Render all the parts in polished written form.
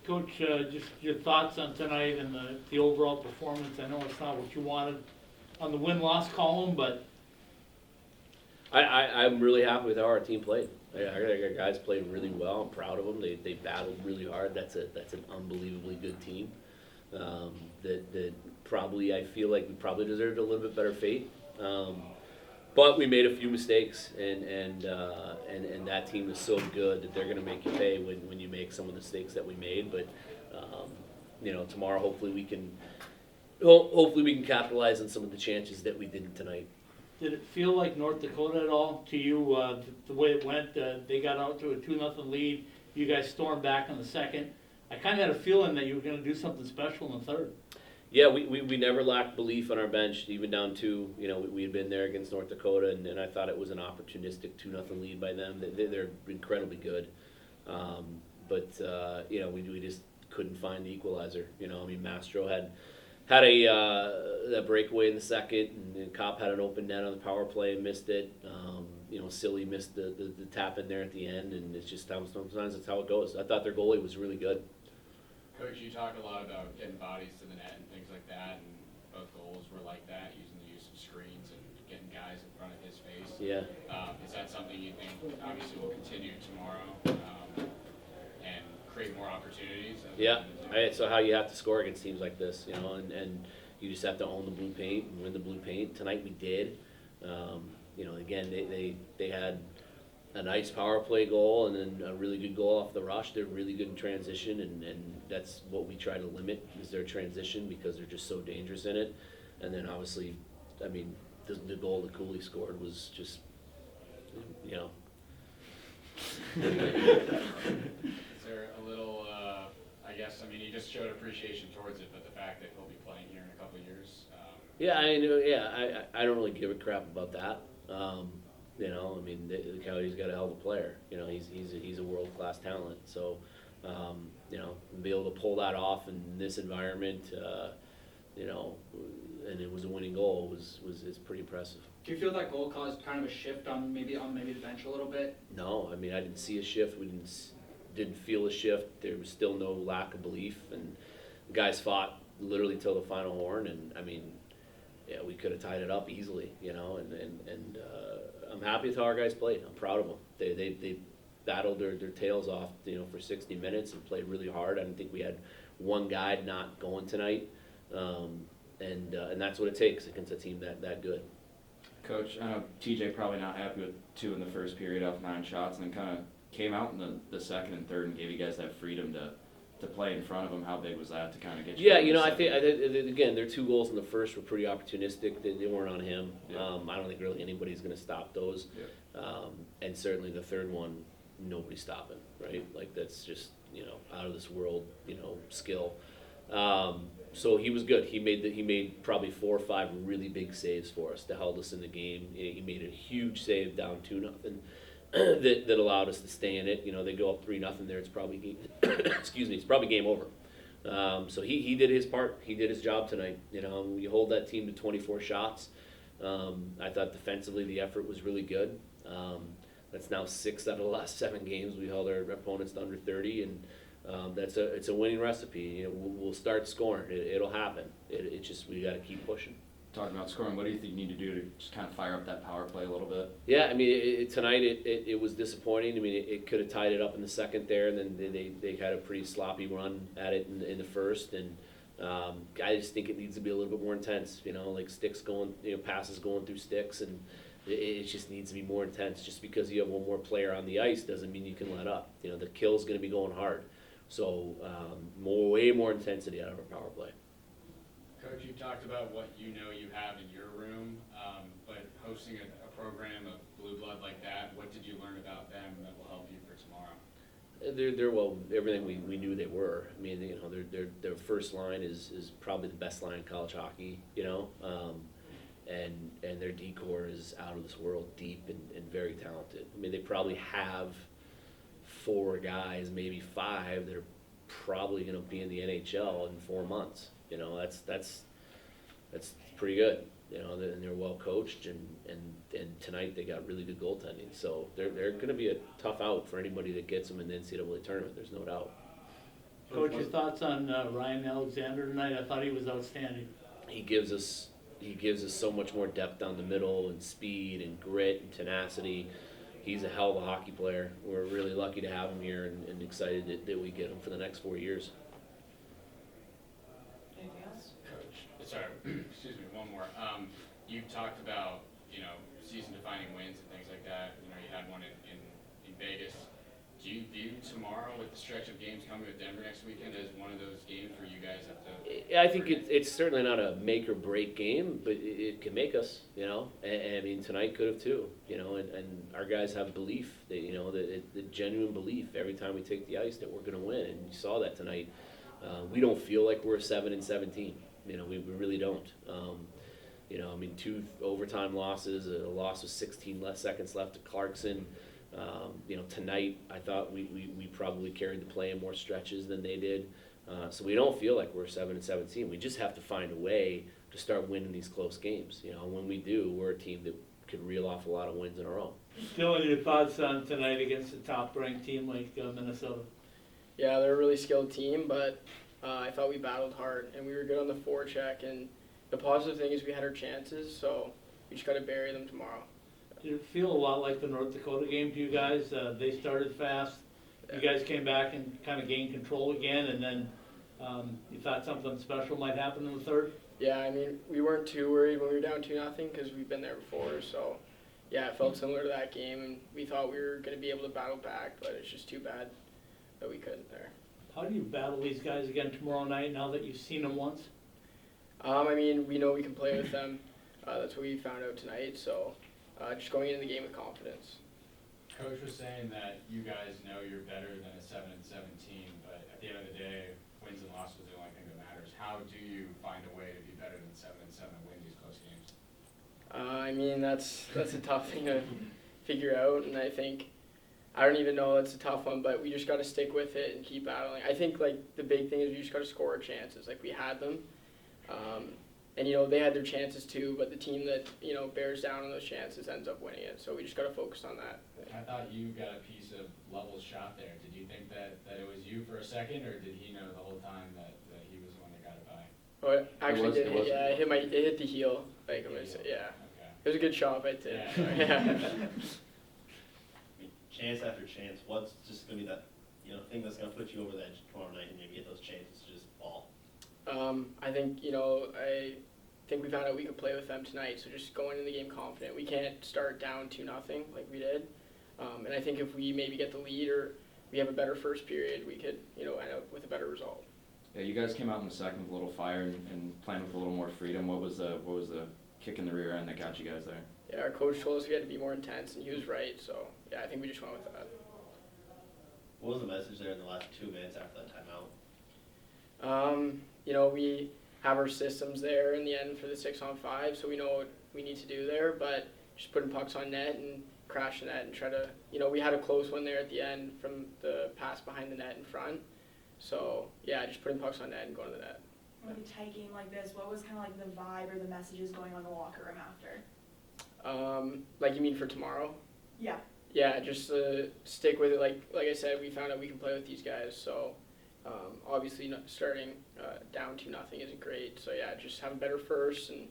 Coach, just your thoughts on tonight and the overall performance. I know it's not what you wanted on the win-loss column, but I'm really happy with how our team played. Our guys played really well. I'm proud of them. They battled really hard. That's an unbelievably good team. That probably, I feel like we probably deserved a little bit better fate. But we made a few mistakes, and that team is so good that they're going to make you pay when you make some of the mistakes that we made. But tomorrow hopefully we can capitalize on some of the chances that we didn't tonight. did it feel like North Dakota at all to you, the way it went? They got out to a 2-0 lead. You guys stormed back in the second. I kind of had a feeling that you were going to do something special in the third. Yeah, we never lacked belief on our bench, even down to, we had been there against North Dakota, and I thought it was an opportunistic 2-0 lead by them. They're incredibly good. We just couldn't find the equalizer. Mastro had that breakaway in the second, and Kopp had an open net on the power play and missed it. Silly missed the tap in there at the end, and it's just sometimes that's how it goes. I thought their goalie was really good. Coach, you talk a lot about getting bodies to the net and things like that, and both goals were like that, using the use of screens and getting guys in front of his face. Yeah. Is that something you think obviously will continue tomorrow and create more opportunities? Yeah. So how you have to score against teams like this, and you just have to own the blue paint and win the blue paint. Tonight we did. Again, they had a nice power play goal and then a really good goal off the rush. They're really good in transition, and that's what we try to limit is their transition because they're just so dangerous in it. And then obviously, the goal that Cooley scored was just, Is there a little, you just showed appreciation towards it, but the fact that he'll be playing here in a couple of years. I don't really give a crap about that. The Coyotes got a hell of a player. He's a world-class talent. So, be able to pull that off in this environment, and it was a winning goal it's pretty impressive. Do you feel that goal caused kind of a shift on maybe the bench a little bit? No, I didn't see a shift. We didn't feel a shift. There was still no lack of belief, and the guys fought literally till the final horn. And we could have tied it up easily, and I'm happy with how our guys played. I'm proud of them. They battled their tails off, for 60 minutes and played really hard. I didn't think we had one guy not going tonight, and that's what it takes against a team that good. Coach, I know TJ probably not happy with 2 in the first period off 9 shots, and then kind of came out in the second and third and gave you guys that freedom to play in front of them. How big was that to kind of get you? Yeah, I think again, their 2 goals in the first were pretty opportunistic. They weren't on him. Yeah. I don't think really anybody's going to stop those. Yeah. And certainly the third one, nobody's stopping, right? Like that's just out of this world, skill. So he was good. He made probably 4 or 5 really big saves for us that held us in the game. He made a huge save down 2-0. that allowed us to stay in it. They go up 3-0 there. It's probably it's probably game over. So he did his part. He did his job tonight. You hold that team to 24 shots. I thought defensively the effort was really good. That's now 6 out of the last 7 games we held our opponents to under 30, and it's a winning recipe. We'll start scoring. It'll happen. It just we got to keep pushing. Talking about scoring, what do you think you need to do to just kind of fire up that power play a little bit? Yeah, tonight it was disappointing. It could have tied it up in the second there, and then they had a pretty sloppy run at it in the first. And I just think it needs to be a little bit more intense. Like sticks going, passes going through sticks, and it just needs to be more intense. Just because you have one more player on the ice doesn't mean you can let up. The kill's going to be going hard. So way more intensity out of our power play. Coach, you talked about what you have in your room, but hosting a program of blue blood like that, what did you learn about them that will help you for tomorrow? They're everything we knew they were. Their first line is probably the best line in college hockey, and their decor is out of this world, deep and very talented. They probably have 4 guys, maybe 5, that are probably going to be in the NHL in 4 months. That's pretty good. And they're well coached, and tonight they got really good goaltending. So they're going to be a tough out for anybody that gets them in the NCAA tournament. There's no doubt. Coach, your thoughts on Ryan Alexander tonight? I thought he was outstanding. He gives us so much more depth down the middle and speed and grit and tenacity. He's a hell of a hockey player. We're really lucky to have him here and excited that we get him for the next 4 years. Anything else? Coach, sorry, excuse me, one more. You talked about, you know, season-defining wins and things like that. You know, you had one in Vegas. Do you view tomorrow with the stretch of games coming with Denver next weekend as one of those games where you guys have to? I think it's certainly not a make or break game, but it can make us, you know. And I mean, tonight could have too, you know. And our guys have belief, that, you know, the genuine belief every time we take the ice that we're going to win. And you saw that tonight. We don't feel like we're 7-17. You know, we really don't. You know, I mean, 2 overtime losses, a loss with 16 seconds left to Clarkson. You know, tonight I thought we probably carried the play in more stretches than they did. So we don't feel like we're 7-17. We just have to find a way to start winning these close games. You know, and when we do, we're a team that could reel off a lot of wins in a row. Dylan, your thoughts on tonight against a top-ranked team like Minnesota? Yeah, they're a really skilled team, but I thought we battled hard, and we were good on the forecheck. And the positive thing is we had our chances, so we just got to bury them tomorrow. Did it feel a lot like the North Dakota game to you guys? They started fast. You guys came back and kind of gained control again, and then you thought something special might happen in the third? Yeah, I mean, we weren't too worried when we were down 2-0 because we've been there before. So, yeah, it felt similar to that game, and we thought we were going to be able to battle back, but it's just too bad that we couldn't there. How do you battle these guys again tomorrow night now that you've seen them once? I mean, we know we can play with them. That's what we found out tonight. So, just going into the game with confidence. Coach was saying that you guys know you're better than a 7-17, but at the end of the day, wins and losses are the only thing that matters. How do you find a way to be better than 7-7 and win these close games? I mean, that's a tough thing to figure out, and I don't even know, it's a tough one, but we just got to stick with it and keep battling. I think, like, the big thing is we just got to score our chances. Like, we had them, and, you know, they had their chances too, but the team that, you know, bears down on those chances ends up winning it, so we just got to focus on that. I thought you got a piece of Lovell's shot there. Did you think that it was you for a second, or did he know the whole time that he was the one that got it by? Oh, it actually did it hit, was- yeah, it hit the heel, like I'm gonna say, yeah. Okay. It was a good shot by Tim. Yeah. So, yeah. I mean, chance after chance, what's just gonna be that, you know, thing that's gonna put you over the edge tomorrow night and maybe get those chances to just fall? I think, you know, I think we found out we could play with them tonight, so just going into the game confident. We can't start down 2-0 like we did. And I think if we maybe get the lead or we have a better first period, we could, you know, end up with a better result. Yeah, you guys came out in the second with a little fire and playing with a little more freedom. What was the kick in the rear end that got you guys there? Yeah, our coach told us we had to be more intense, and he was right. So, yeah, I think we just went with that. What was the message there in the last 2 minutes after that timeout? You know, we have our systems there in the end for the 6-on-5, so we know what we need to do there, but just putting pucks on net and crashing net and try to, you know, we had a close one there at the end from the pass behind the net in front. So, yeah, just putting pucks on net and going to the net. Like a tight game like this, what was kind of like the vibe or the messages going on in the locker room after? Like you mean for tomorrow? Yeah. Yeah, just stick with it. Like I said, we found out we can play with these guys. So obviously, not starting down 2-0 isn't great. So yeah, just have a better first and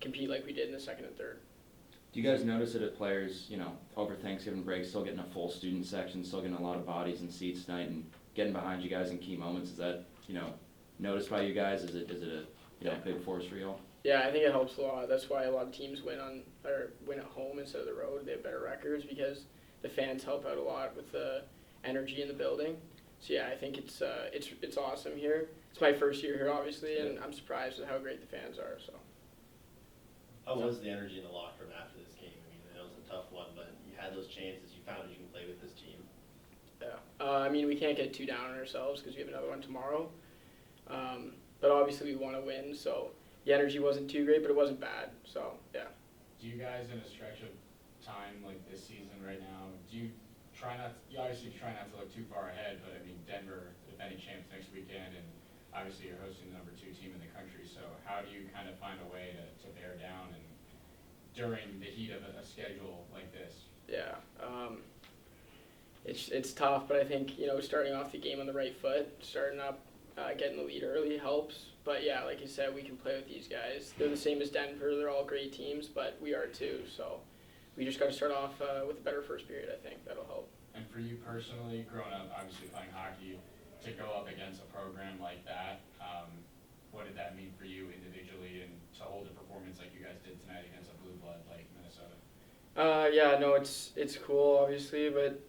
compete like we did in the second and third. Do you guys notice it at players, you know, over Thanksgiving break, still getting a full student section, still getting a lot of bodies and seats tonight, and getting behind you guys in key moments? Is that, you know, noticed by you guys? Is it a, you know, big force for y'all? Yeah, I think it helps a lot. That's why a lot of teams win at home instead of the road. They have better records because the fans help out a lot with the energy in the building. So yeah, I think it's awesome here. It's my first year here, obviously, and I'm surprised at how great the fans are. So. How was the energy in the locker room after this game? I mean, it was a tough one, but you had those chances. You found you can play with this team. Yeah, I mean, we can't get too down on ourselves because we have another one tomorrow. But obviously we want to win, so the energy wasn't too great, but it wasn't bad. So yeah. Do you guys, in a stretch of time like this season right now, you obviously try not to look too far ahead, but I mean, Denver, defending champs next weekend, and obviously you're hosting the number 2 team in the country, so how do you kind of find a way to bear down and during the heat of a schedule like this? Yeah. it's tough, but I think, starting off the game on the right foot, starting up, getting the lead early helps. But yeah, like you said, we can play with these guys. They're the same as Denver. They're all great teams, but we are too. So we just got to start off with a better first period. I think that'll help. And for you personally, growing up, obviously playing hockey, to go up against a program like that, what did that mean for you individually, and to hold a performance like you guys did tonight against a blue blood like Minnesota? Yeah, no, it's cool, obviously, but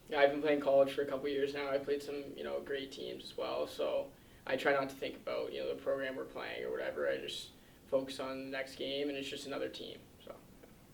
yeah, I've been playing college for a couple years now. I played some, great teams as well. So I try not to think about, the program we're playing or whatever. I just focus on the next game, and it's just another team.